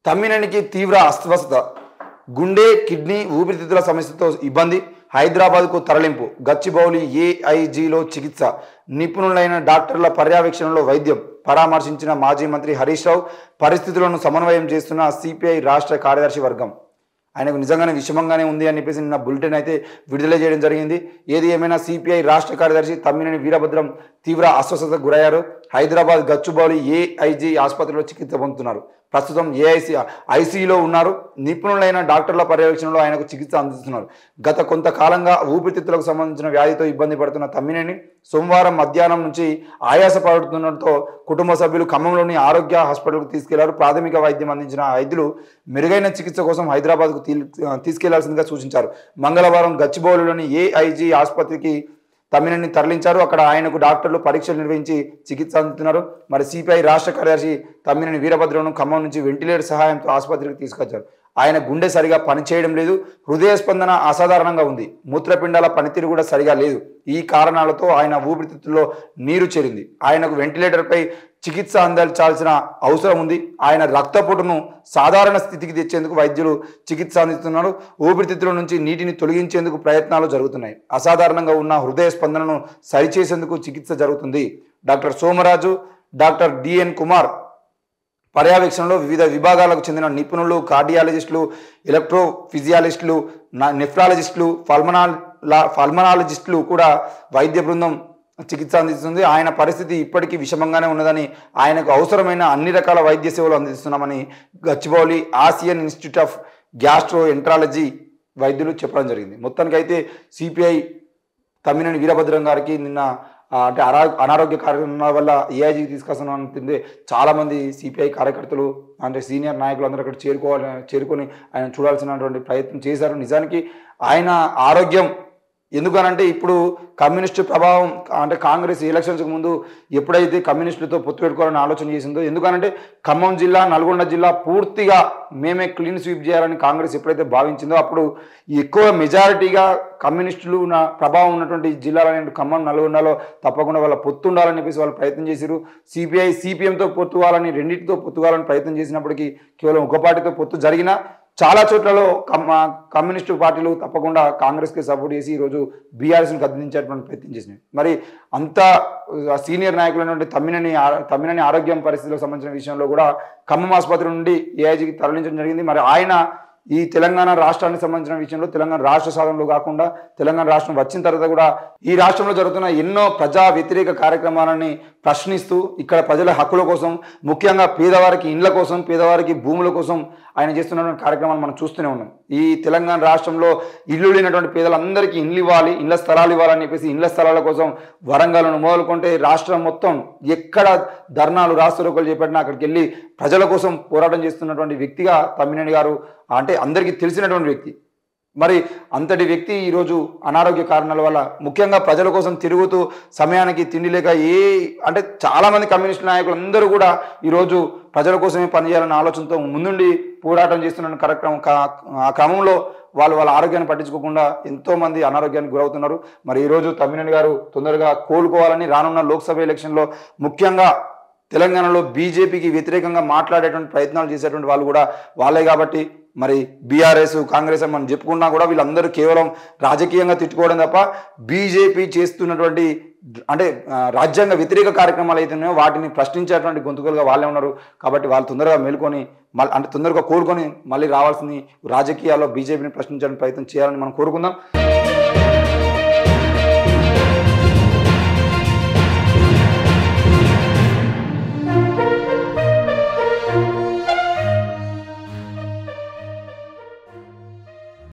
తమ్మినేనికి తీవ్ర అస్వస్థత, గుండె కిడ్నీ ఊపిరితిత్తుల సమస్యతో ఇబ్బంది, హైదరాబాద్కు తరలింపు, గచ్చిబౌలి ఏఐజీలో చికిత్స, నిపుణులైన డాక్టర్ల పర్యవేక్షణలో వైద్యం. పరామర్శించిన మాజీ మంత్రి హరీష్ రావు. పరిస్థితులను సమన్వయం చేస్తున్న సిపిఐ రాష్ట్ర కార్యదర్శి వర్గం. ఆయనకు నిజంగానే విషమంగానే ఉంది అని చెప్పేసి నిన్న బులెటిన్ అయితే విడుదల చేయడం జరిగింది. ఏది ఏమైనా సిపిఐ రాష్ట్ర కార్యదర్శి తమ్మినేని వీరభద్రం తీవ్ర అస్వస్థతకు గురయ్యారు. హైదరాబాద్ గచ్చిబౌలి ఏఐజీ ఆసుపత్రిలో చికిత్స పొందుతున్నారు. ప్రస్తుతం ఐసీయూలో ఉన్నారు. నిపుణులైన డాక్టర్ల పర్యవేక్షణలో ఆయనకు చికిత్స అందిస్తున్నారు. గత కొంతకాలంగా ఊపిరితిత్తులకు సంబంధించిన వ్యాధితో ఇబ్బంది పడుతున్న తమ్మినేని సోమవారం మధ్యాహ్నం నుంచి ఆయాస పడుతుండటంతో కుటుంబ సభ్యులు ఖమ్మంలోని ఆరోగ్య హాస్పిటల్కు తీసుకెళ్లారు. ప్రాథమిక వైద్యం అందించిన వైద్యులు మెరుగైన చికిత్స కోసం హైదరాబాద్కు తీసుకెళ్లాల్సిందిగా సూచించారు. మంగళవారం గచ్చిబౌలిలోని ఏఐజీ ఆసుపత్రికి తమ్మినేని తరలించారు. అక్కడ ఆయనకు డాక్టర్లు పరీక్షలు నిర్వహించి చికిత్స అందుతున్నారు. మరి సిపిఐ రాష్ట్ర కార్యదర్శి తమ్మినేని వీరభద్రను ఖమ్మం నుంచి వెంటిలేటర్ సహాయంతో ఆసుపత్రికి తీసుకొచ్చారు. ఆయన గుండె సరిగా పనిచేయడం లేదు, హృదయ స్పందన అసాధారణంగా ఉంది, మూత్రపిండాల పనితీరు కూడా సరిగా లేదు. ఈ కారణాలతో ఆయన ఊపిరితిత్తుల్లో నీరు చేరింది. ఆయనకు వెంటిలేటర్పై చికిత్స అందించాల్సిన అవసరం ఉంది. ఆయన రక్తపోటును సాధారణ స్థితికి తెచ్చేందుకు వైద్యులు చికిత్స అందిస్తున్నారు. ఊపిరితిత్తుల నుంచి నీటిని తొలగించేందుకు ప్రయత్నాలు జరుగుతున్నాయి. అసాధారణంగా ఉన్న హృదయ స్పందనను సరిచేసేందుకు చికిత్స జరుగుతుంది. డాక్టర్ సోమరాజు, డాక్టర్ డిఎన్ కుమార్ పర్యవేక్షణలో వివిధ విభాగాలకు చెందిన నిపుణులు, కార్డియాలజిస్టులు, ఎలక్ట్రోఫిజియాలజిస్టులు, నెఫ్రాలజిస్టులు, పల్మనాలజిస్టులు కూడా వైద్య బృందం చికిత్స అందిస్తుంది. ఆయన పరిస్థితి ఇప్పటికీ విషమంగానే ఉన్నదని, ఆయనకు అవసరమైన అన్ని రకాల వైద్య సేవలు అందిస్తున్నామని Gachibowli Asian institute of gastro enterology వైద్యులు చెప్పడం జరిగింది. మొత్తానికైతే సిపిఐ తమ్మినేని వీరభద్రం గారికి నిన్న అంటే అనారోగ్య కారణాల వల్ల ఏఐజీకి తీసుకొస్తున్నానంటుంది. చాలామంది సిపిఐ కార్యకర్తలు అంటే సీనియర్ నాయకులు అందరూ అక్కడ చేరుకొని ఆయన చూడాల్సినటువంటి ప్రయత్నం చేశారు. నిజానికి ఆయన ఆరోగ్యం ఎందుకనంటే ఇప్పుడు కమ్యూనిస్టు ప్రభావం అంటే కాంగ్రెస్ ఎలక్షన్స్కి ముందు ఎప్పుడైతే కమ్యూనిస్టులతో పొత్తు పెట్టుకోవాలని ఆలోచన చేసిందో, ఎందుకనంటే ఖమ్మం జిల్లా, నల్గొండ జిల్లా పూర్తిగా మేమే క్లీన్ స్వీప్ చేయాలని కాంగ్రెస్ ఎప్పుడైతే భావించిందో అప్పుడు ఎక్కువ మెజారిటీగా కమ్యూనిస్టులు ప్రభావం ఉన్నటువంటి జిల్లాలనే ఖమ్మం, నల్గొండలో తప్పకుండా వాళ్ళ పొత్తు ఉండాలని చెప్పేసి వాళ్ళు ప్రయత్నం చేశారు. సిపిఐ సిపిఎంతో పొత్తువాలని, రెండింటితో పొత్తువాలని ప్రయత్నం చేసినప్పటికీ కేవలం ఒక పార్టీతో పొత్తు జరిగినా చాలా చోట్లలో కమ్యూనిస్టు పార్టీలు తప్పకుండా కాంగ్రెస్కి సపోర్ట్ చేసి ఈరోజు బీఆర్ఎస్ని గద్దించేటువంటి ప్రయత్నం చేసినాయి. మరి అంత సీనియర్ నాయకులైనటువంటి తమ్మినేని ఆరోగ్యం పరిస్థితులకు సంబంధించిన విషయంలో కూడా ఖమ్మం ఆసుపత్రి నుండి ఏఐజీకి తరలించడం జరిగింది. మరి ఆయన ఈ తెలంగాణ రాష్ట్రానికి సంబంధించిన విషయంలో తెలంగాణ రాష్ట్ర సాధనలో కాకుండా తెలంగాణ రాష్ట్రం వచ్చిన తర్వాత కూడా ఈ రాష్ట్రంలో జరుగుతున్న ఎన్నో ప్రజా వ్యతిరేక కార్యక్రమాలని ప్రశ్నిస్తూ ఇక్కడ ప్రజల హక్కుల కోసం, ముఖ్యంగా పేదవారికి ఇండ్ల కోసం, పేదవారికి భూముల కోసం ఆయన చేస్తున్నటువంటి కార్యక్రమాలు మనం చూస్తూనే ఉన్నాం. ఈ తెలంగాణ రాష్ట్రంలో ఇల్లు లేనటువంటి పేదలందరికీ ఇండ్లు ఇవ్వాలి, ఇళ్ల స్థలాలు ఇవ్వాలని చెప్పేసి ఇళ్ల స్థలాల కోసం వరంగల్ను మొదలుకుంటే రాష్ట్రం మొత్తం ఎక్కడ ధర్నాలు, రాస్తారోకోలు చేపట్టినా అక్కడికి వెళ్ళి ప్రజల కోసం పోరాటం చేస్తున్నటువంటి వ్యక్తిగా తమ్మినేని గారు అంటే అందరికీ తెలిసినటువంటి వ్యక్తి. మరి అంతటి వ్యక్తి ఈరోజు అనారోగ్య కారణాల వల్ల ముఖ్యంగా ప్రజల కోసం తిరుగుతూ సమయానికి తిండి లేక అంటే చాలామంది కమ్యూనిస్ట్ నాయకులు అందరూ కూడా ఈరోజు ప్రజల కోసమే పనిచేయాలన్న ఆలోచనతో ముందుండి పోరాటం చేస్తున్న ఆ క్రమంలో వాళ్ళ ఆరోగ్యాన్ని పట్టించుకోకుండా ఎంతోమంది అనారోగ్యానికి గురవుతున్నారు. మరి ఈరోజు తమ్మినేని గారు తొందరగా కోలుకోవాలని రానున్న లోక్సభ ఎలక్షన్లో ముఖ్యంగా తెలంగాణలో బీజేపీకి వ్యతిరేకంగా మాట్లాడేటువంటి ప్రయత్నాలు చేసేటువంటి వాళ్ళు కూడా వాళ్ళే కాబట్టి మరి బీఆర్ఎస్, కాంగ్రెస్ అని మనం చెప్పుకున్నా కూడా వీళ్ళందరూ కేవలం రాజకీయంగా తిట్టుకోవడం తప్ప బీజేపీ చేస్తున్నటువంటి అంటే రాజ్యాంగ వ్యతిరేక కార్యక్రమాలు అయితేనే వాటిని ప్రశ్నించేటువంటి గొంతుకలుగా వాళ్ళే ఉన్నారు. కాబట్టి వాళ్ళు తొందరగా మేలుకొని అంటే తొందరగా కోలుకొని మళ్ళీ రావాల్సింది రాజకీయాల్లో బీజేపీని ప్రశ్నించడానికి ప్రయత్నం చేయాలని మనం కోరుకుందాం.